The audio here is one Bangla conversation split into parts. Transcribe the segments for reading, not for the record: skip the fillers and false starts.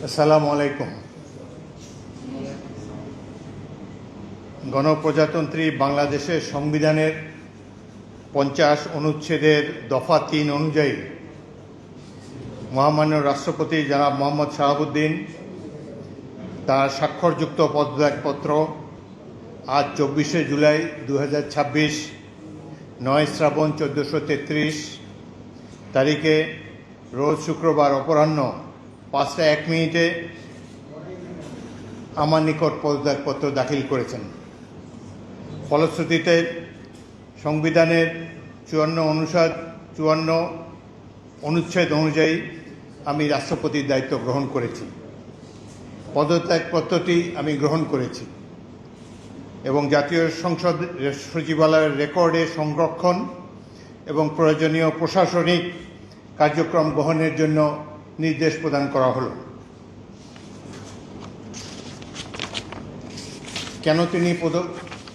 আসসালামু আলাইকুম। গণপ্রজাতন্ত্রী বাংলাদেশের সংবিধানের 50 অনুচ্ছেদের দফা 3 অনুযায়ী মহামান্য রাষ্ট্রপতি জনাব মোহাম্মদ শাহাবুদ্দিন তার স্বাক্ষরযুক্ত পদত্যাগপত্র আজ 24শে জুলাই 2026 9 শ্রাবণ 1433 তারিখে রোজ শুক্রবার অপরাহ্ন 5টা 1 মিনিটে আমার নিকট পদত্যাগপত্র দাখিল করেছেন। ফলশ্রুতিতে সংবিধানের 54 অনুচ্ছেদ অনুযায়ী আমি রাষ্ট্রপতির দায়িত্ব গ্রহণ করেছি। পদত্যাগপত্রটি আমি গ্রহণ করেছি এবং জাতীয় সংসদ সচিবালয়ের রেকর্ডে সংরক্ষণ এবং প্রয়োজনীয় প্রশাসনিক কার্যক্রম গ্রহণের জন্য নির্দেশ প্রদান করা হলো। কেন তিনি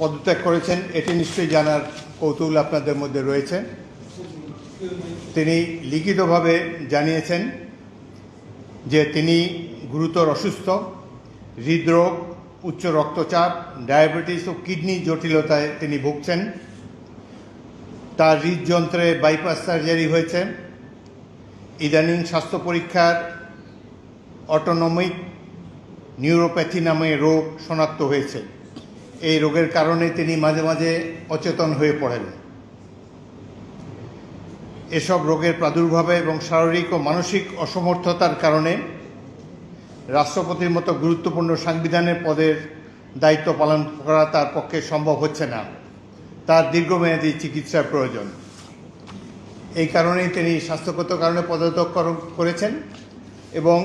পদত্যাগ করেছেন এটি নিশ্চয়ই জানার কৌতূহল আপনাদের মধ্যে রয়েছে। তিনি লিখিতভাবে জানিয়েছেন যে তিনি গুরুতর অসুস্থ, হৃদরোগ, উচ্চ রক্তচাপ, ডায়াবেটিস ও কিডনি জটিলতায় তিনি ভুগছেন। তার হৃদযন্ত্রে বাইপাস সার্জারি হয়েছে। ইদানিং স্বাস্থ্য পরীক্ষার অটোনমিক নিউরোপ্যাথি নামে রোগ শনাক্ত হয়েছে। এই রোগের কারণে তিনি মাঝে মাঝে অচেতন হয়ে পড়েন। এসব রোগের প্রাদুর্ভাবে এবং শারীরিক ও মানসিক অসমর্থতার কারণে রাষ্ট্রপতির মতো গুরুত্বপূর্ণ সাংবিধানিক পদের দায়িত্ব পালন করা তার পক্ষে সম্ভব হচ্ছে না। তার দীর্ঘমেয়াদী চিকিৎসার প্রয়োজন। এই কারণেই তিনি স্বাস্থ্যগত কারণে পদত্যাগ করেছেন এবং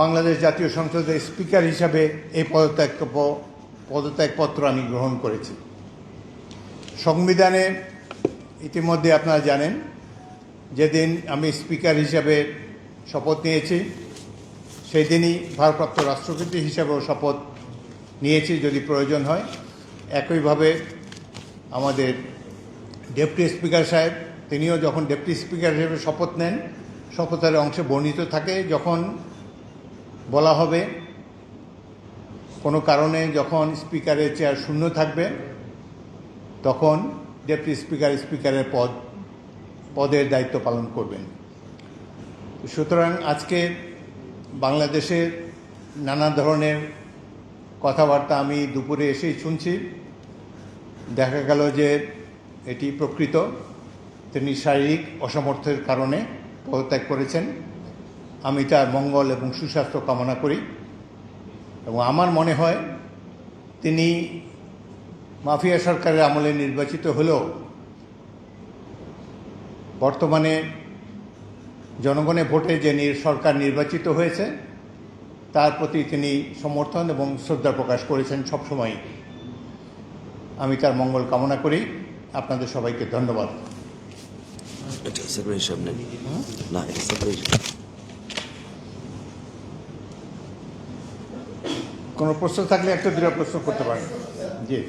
বাংলাদেশ জাতীয় সংসদের স্পিকার হিসাবে এই পদত্যাগপত্র আমি গ্রহণ করেছি। সংবিধানে ইতিমধ্যে আপনারা জানেন যেদিন আমি স্পিকার হিসাবে শপথ নিয়েছি সেই দিনই ভারপ্রাপ্ত রাষ্ট্রপতি হিসাবেও শপথ নিয়েছি যদি প্রয়োজন হয়। একইভাবে আমাদের ডেপুটি স্পিকার সাহেব তিনিও যখন ডেপুটি স্পিকার হিসেবে শপথ নেন শপথের অংশে বর্ণিত থাকে যখন বলা হবে কোনো কারণে যখন স্পিকারের চেয়ার শূন্য থাকবে তখন ডেপুটি স্পিকারের পদের দায়িত্ব পালন করবেন। সুতরাং আজকে বাংলাদেশের নানা ধরনের কথাবার্তা আমি দুপুরে এসেই শুনছি। দেখা গেল যে এটি প্রকৃত। তিনি শারীরিক অসমর্থের কারণে পদত্যাগ করেছেন। আমি তার মঙ্গল এবং সুস্বাস্থ্য কামনা করি এবং আমার মনে হয় তিনি মাফিয়া সরকারের আমলে নির্বাচিত হলেও বর্তমানে জনগণের ভোটে যে সরকার নির্বাচিত হয়েছে তার প্রতি তিনি সমর্থন এবং শ্রদ্ধা প্রকাশ করেছেন সবসময়। আমি তার মঙ্গল কামনা করি। আপনাদের সবাইকে ধন্যবাদ। কোনো প্রশ্ন থাকলে একটা দুটো প্রশ্ন করতে পারেন। জি,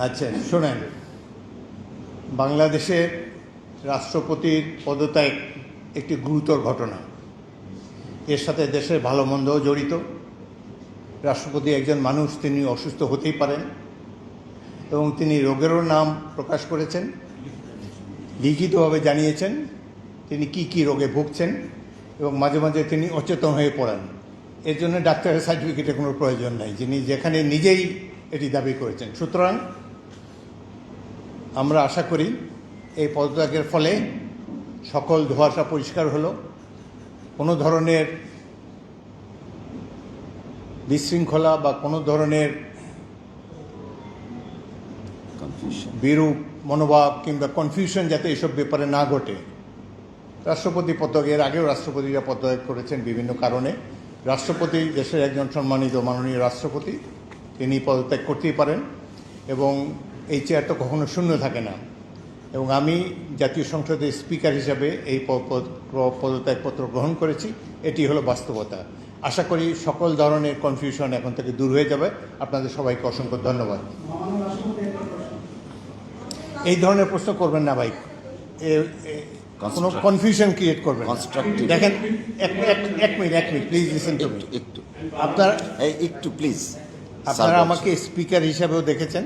আচ্ছা শোনেন, বাংলাদেশের রাষ্ট্রপতির পদত্যাগ একটি গুরুতর ঘটনা। এর সাথে দেশের ভালো মন্দও জড়িত। রাষ্ট্রপতি একজন মানুষ, তিনি অসুস্থ হতেই পারেন এবং তিনি রোগেরও নাম প্রকাশ করেছেন, লিখিতভাবে জানিয়েছেন তিনি কি রোগে ভুগছেন এবং মাঝে মাঝে তিনি অচেতন হয়ে পড়েন। এর জন্য ডাক্তারের সার্টিফিকেটের কোনো প্রয়োজন নাই, যিনি যেখানে নিজেই এটি দাবি করেছেন। সুতরাং আমরা আশা করি এই পদত্যাগের ফলে সকল ধোঁয়াশা পরিষ্কার হলো। কোনো ধরনের বিশৃঙ্খলা বা কোনো ধরনের বিরূপ মনোভাব কিংবা কনফিউশন যাতে এসব ব্যাপারে না ঘটে। রাষ্ট্রপতি পদত্যাগের আগেও রাষ্ট্রপতিরা পদত্যাগ করেছেন বিভিন্ন কারণে। রাষ্ট্রপতি দেশের একজন সম্মানিত মাননীয় রাষ্ট্রপতি, তিনি পদত্যাগ করতেই পারেন এবং এই চেয়ার তো কখনো শূন্য থাকে না এবং আমি জাতীয় সংসদের স্পিকার হিসাবে এই পদত্যাগপত্র গ্রহণ করেছি। এটি হলো বাস্তবতা। আশা করি সকল ধরনের কনফিউশন এখন থেকে দূর হয়ে যাবে। আপনাদের সবাইকে অসংখ্য ধন্যবাদ। এই ধরনের প্রশ্ন করবেন না ভাই, কোনো কনফিউশন ক্রিয়েট করবেন না। দেখেন এক minute please listen to me. একটু প্লিজ। আপনারা আমাকে স্পিকার হিসাবেও দেখেছেন,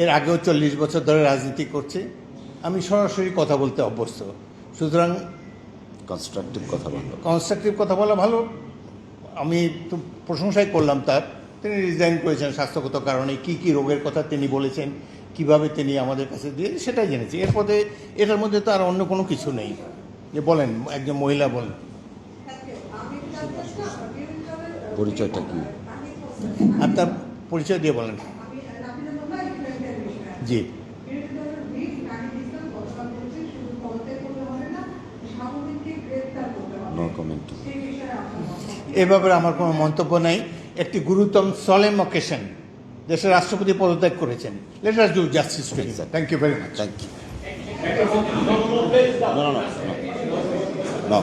এর আগেও 40 বছর ধরে রাজনীতি করছি, আমি সরাসরি কথা বলতে অভ্যস্ত। সুতরাং কনস্ট্রাকটিভ কথা বলা ভালো। আমি তো প্রশংসাই করলাম তার। তিনি রিজাইন করেছেন স্বাস্থ্যগত কারণে, কি রোগের কথা তিনি বলেছেন, কিভাবে তিনি আমাদের কাছে দিয়ে সেটাই জেনেছি। এটার মধ্যে তো আর অন্য কোনো কিছু নেই। যে বলেন, একজন মহিলা বলেন। পরিচয়টা কি? আপনার পরিচয় দিয়ে বলেন। জি, নো কমেন্ট। এ ব্যাপারে আমার কোনো মন্তব্য নাই। একটি গুরুতর সলেম অকেশন, দেশের রাষ্ট্রপতি পদত্যাগ করেছেন। Let us do justice to him. Thank you very much. Thank you. No.